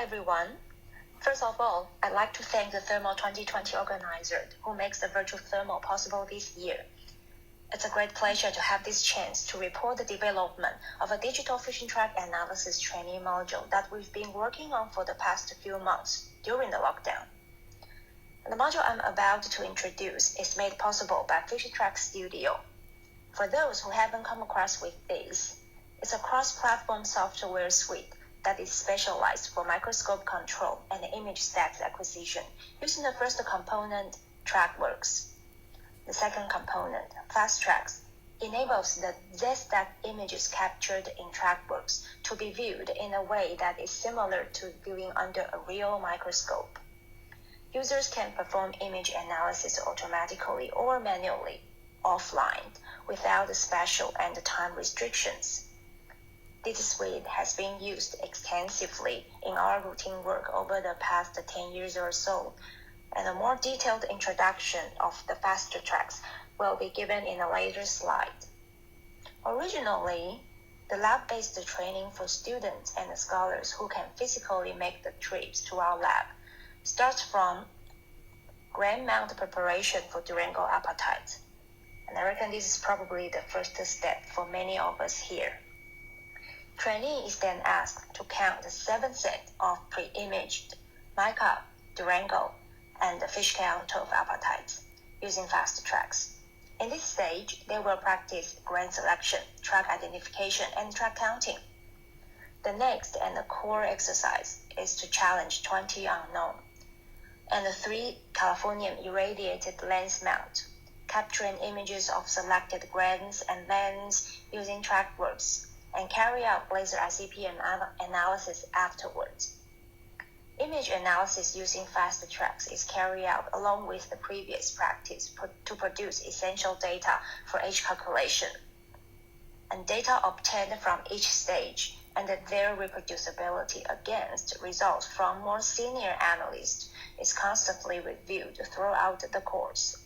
everyone. First of all, I'd like to thank the Thermo2020 organizer who makes the virtual thermal possible this year. It's a great pleasure to have this chance to report the development of a digital fission track analysis training module that we've been working on for the past few months during the lockdown. The module I'm about to introduce is made possible by Fission Track Studio. For those who haven't come across with this, it's a cross-platform software suite that is specialized for microscope control and image stacks acquisition using the first component, TrackWorks. The second component, FastTracks, enables the Z-stack images captured in TrackWorks to be viewed in a way that is similar to viewing under a real microscope. Users can perform image analysis automatically or manually, offline, without spatial and time restrictions. This suite has been used extensively in our routine work over the past 10 years or so, and a more detailed introduction of the FastTracks will be given in a later slide. Originally, the lab-based training for students and scholars who can physically make the trips to our lab starts from grand mount preparation for Durango apatites, and I reckon this is probably the first step for many of us here. Trainee is then asked to count the 7 sets of pre-imaged mica, Durango, and the fish count of apatites using FastTracks. In this stage, they will practice grain selection, track identification, and track counting. The next and the core exercise is to challenge 20 unknown and the 3 Californium irradiated lens mount, capturing images of selected grains and lens using TrackWorks, and carry out LASIK analysis afterwards. Image analysis using FastTracks is carried out along with the previous practice to produce essential data for each calculation, and data obtained from each stage and their reproducibility against results from more senior analysts is constantly reviewed throughout the course.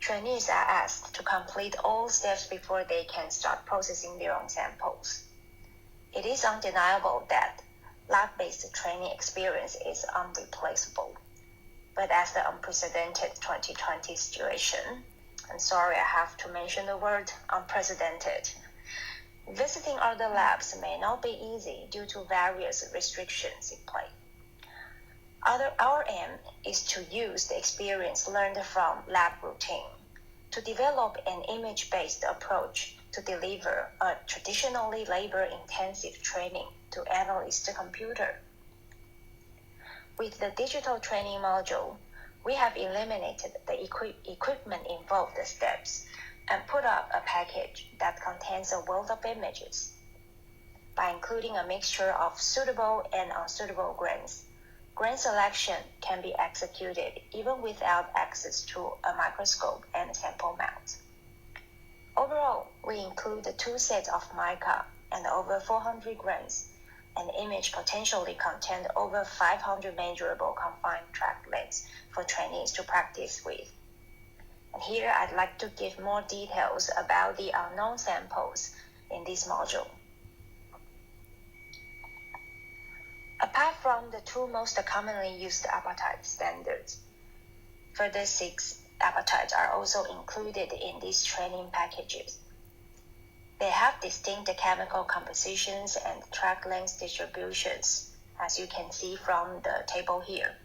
Trainees are asked to complete all steps before they can start processing their own samples. It is undeniable that lab-based training experience is unreplaceable, but as the unprecedented 2020 situation, I'm sorry I have to mention the word unprecedented, visiting other labs may not be easy due to various restrictions in play. Our aim is to use the experience learned from lab routine to develop an image-based approach to deliver a traditionally labor-intensive training to analyst computer. With the digital training module, we have eliminated the equipment involved steps and put up a package that contains a wealth of images. By including a mixture of suitable and unsuitable grains, grain selection can be executed even without access to a microscope and sample mount. Overall, we include 2 sets of mica and over 400 grains, and image potentially contain over 500 measurable confined track lengths for trainees to practice with. And here I'd like to give more details about the unknown samples in this module. Apart from the 2 most commonly used apatite standards, further 6 apatites are also included in these training packages. They have distinct chemical compositions and track length distributions, as you can see from the table here,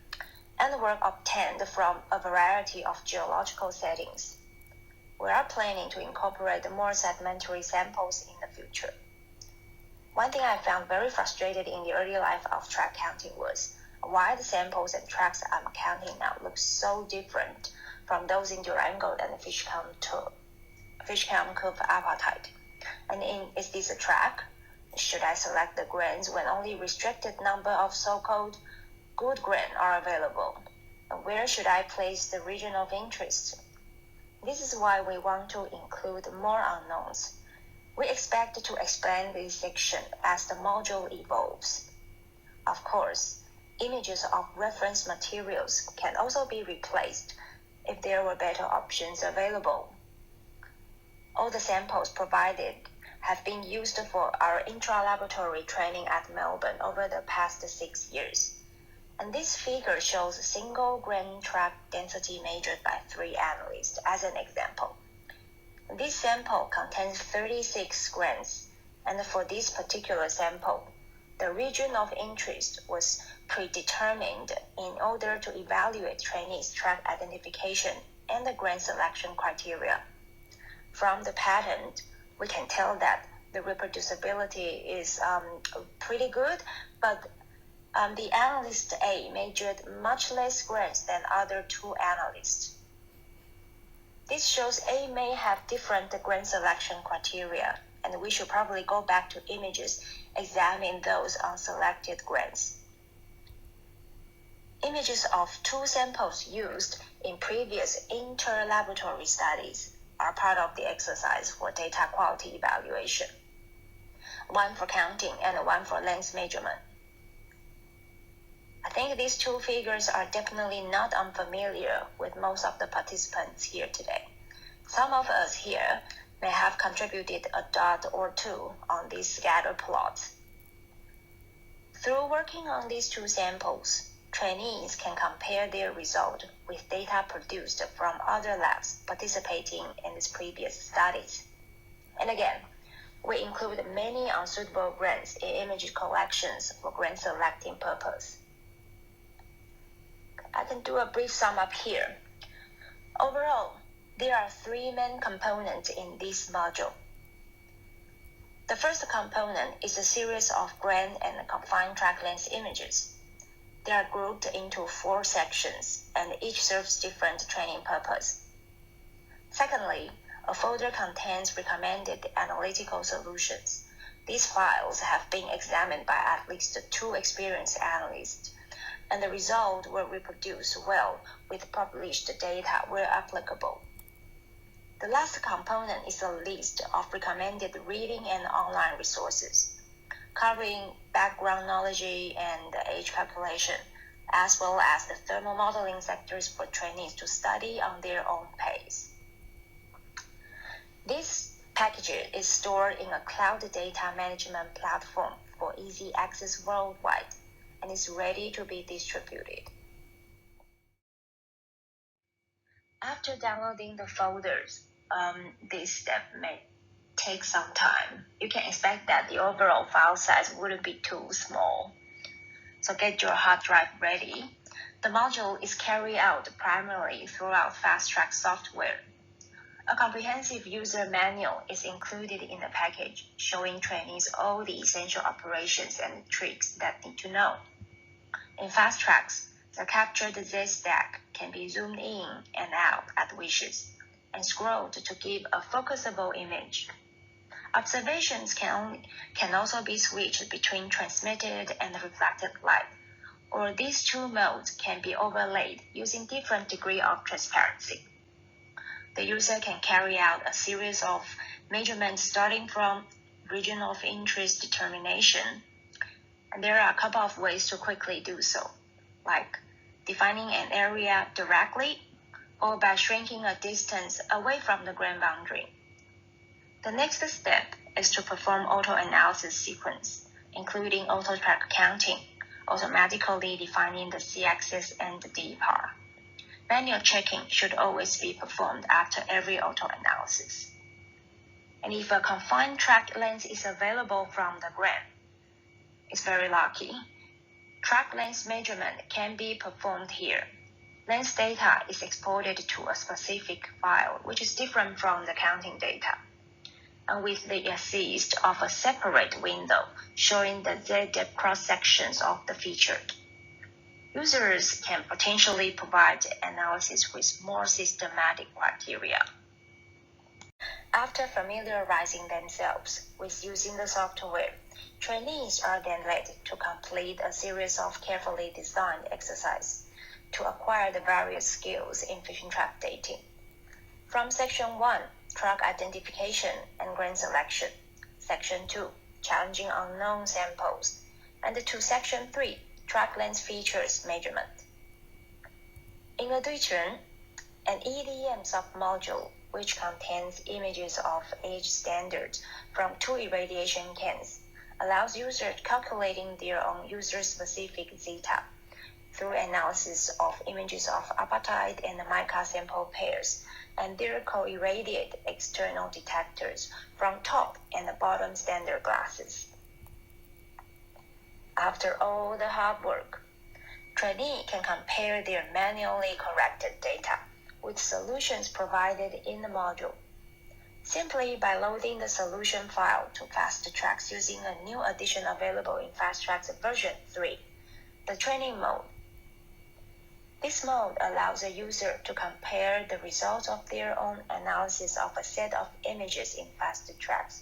and were obtained from a variety of geological settings. We are planning to incorporate more sedimentary samples in the future. One thing I found very frustrated in the early life of track counting was why the samples and tracks I'm counting now look so different from those in Durango and the fish count curve apatite. And is this a track? Should I select the grains when only restricted number of so-called good grain are available? And where should I place the region of interest? This is why we want to include more unknowns. We expect to expand this section as the module evolves. Of course, images of reference materials can also be replaced if there were better options available. All the samples provided have been used for our intra-laboratory training at Melbourne over the past 6 years. And this figure shows single grain track density measured by 3 analysts as an example. This sample contains 36 grains, and for this particular sample, the region of interest was predetermined in order to evaluate trainees' track identification and the grain selection criteria. From the pattern, we can tell that the reproducibility is pretty good, but the analyst A measured much less grains than other 2 analysts. This shows A may have different grain selection criteria, and we should probably go back to images, examine those unselected grains. Images of 2 samples used in previous inter-laboratory studies are part of the exercise for data quality evaluation, one for counting and one for length measurement. I think these 2 figures are definitely not unfamiliar with most of the participants here today. Some of us here may have contributed a dot or 2 on these scatter plots. Through working on these 2 samples, trainees can compare their result with data produced from other labs participating in these previous studies. And again, we include many unsuitable grains in image collections for grain selecting purpose. I can do a brief sum up here. Overall, there are 3 main components in this module. The first component is a series of grain and confined track length images. They are grouped into 4 sections, and each serves different training purpose. Secondly, a folder contains recommended analytical solutions. These files have been examined by at least 2 experienced analysts, and the result will reproduce well with published data where applicable. The last component is a list of recommended reading and online resources, covering background knowledge and age calculation, as well as the thermal modeling sectors for trainees to study on their own pace. This package is stored in a cloud data management platform for easy access worldwide, and is ready to be distributed. After downloading the folders, this step may take some time. You can expect that the overall file size wouldn't be too small. So get your hard drive ready. The module is carried out primarily throughout FastTracks software. A comprehensive user manual is included in the package, showing trainees all the essential operations and tricks that need to know. In FastTracks, the captured Z-stack can be zoomed in and out at wishes and scrolled to give a focusable image. Observations can also be switched between transmitted and reflected light, or these 2 modes can be overlaid using different degree of transparency. The user can carry out a series of measurements starting from region of interest determination, and there are a couple of ways to quickly do so, like defining an area directly or by shrinking a distance away from the grain boundary. The next step is to perform auto-analysis sequence, including auto-track counting, automatically defining the C-axis and the D-par. Manual checking should always be performed after every auto-analysis. And if a confined track length is available from the grain, it's very lucky. Track length measurement can be performed here. Length data is exported to a specific file, which is different from the counting data, and with the assist of a separate window showing the Z-depth cross-sections of the feature. Users can potentially provide analysis with more systematic criteria. After familiarizing themselves with using the software, trainees are then led to complete a series of carefully designed exercises to acquire the various skills in fission track dating. From Section 1, track identification and grain selection, Section 2, challenging unknown samples, and to Section 3, track length features measurement. In addition, an EDM submodule which contains images of age standards from 2 irradiation cans, allows users calculating their own user-specific zeta through analysis of images of apatite and mica sample pairs and their co-irradiate external detectors from top and bottom standard glasses. After all the hard work, trainees can compare their manually corrected data with solutions provided in the module, simply by loading the solution file to FastTracks using a new addition available in FastTracks version 3, the training mode. This mode allows a user to compare the results of their own analysis of a set of images in FastTracks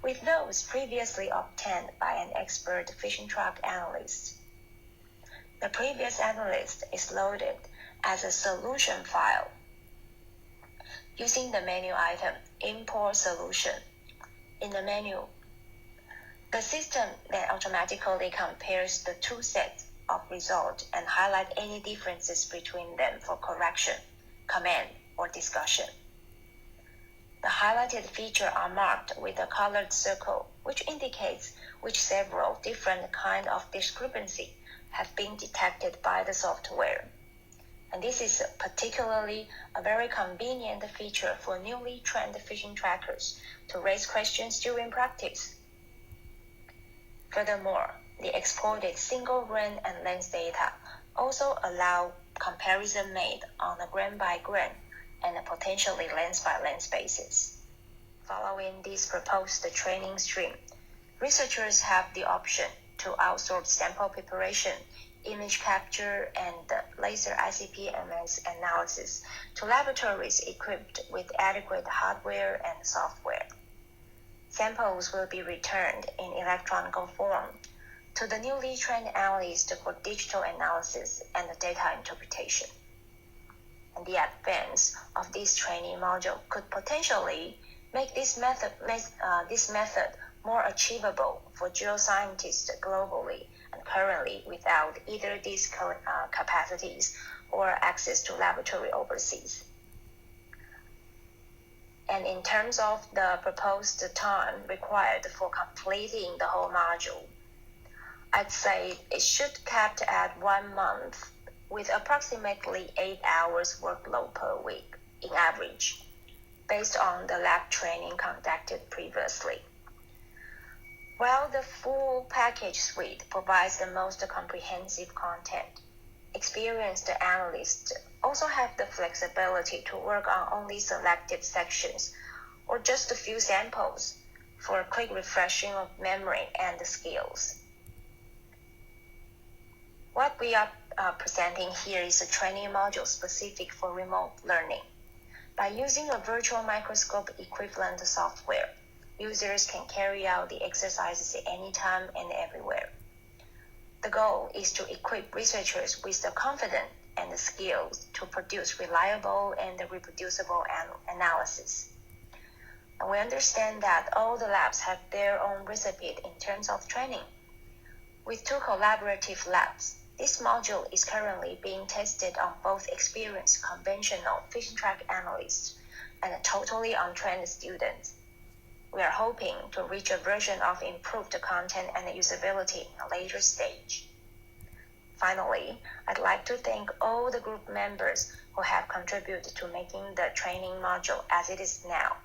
with those previously obtained by an expert fission track analyst. The previous analyst is loaded as a solution file using the menu item Import Solution. In the menu, the system then automatically compares the two sets of results and highlight any differences between them for correction, comment, or discussion. The highlighted features are marked with a colored circle, which indicates which several different kinds of discrepancy have been detected by the software. And this is particularly a very convenient feature for newly trained fission trackers to raise questions during practice. Furthermore, the exported single grain and length data also allow comparison made on a grain by grain and a potentially length by length basis. Following this proposed training stream, researchers have the option to outsource sample preparation, image capture, and laser ICP-MS analysis to laboratories equipped with adequate hardware and software. Samples will be returned in electronic form to the newly trained analyst for digital analysis and data interpretation. And the advance of this training module could potentially make this method more achievable for geoscientists globally and currently without either these capacities or access to laboratory overseas. And in terms of the proposed time required for completing the whole module, I'd say it should cap at 1 month with approximately 8 hours workload per week in average, based on the lab training conducted previously. While the full package suite provides the most comprehensive content, experienced analysts also have the flexibility to work on only selected sections or just a few samples for a quick refreshing of memory and skills. What we are presenting here is a training module specific for remote learning. By using a virtual microscope equivalent software, users can carry out the exercises anytime and everywhere. The goal is to equip researchers with the confidence and the skills to produce reliable and reproducible analysis. And we understand that all the labs have their own recipe in terms of training. With 2 collaborative labs, this module is currently being tested on both experienced conventional fission track analysts and totally untrained students. We are hoping to reach a version of improved content and usability in a later stage. Finally, I'd like to thank all the group members who have contributed to making the training module as it is now.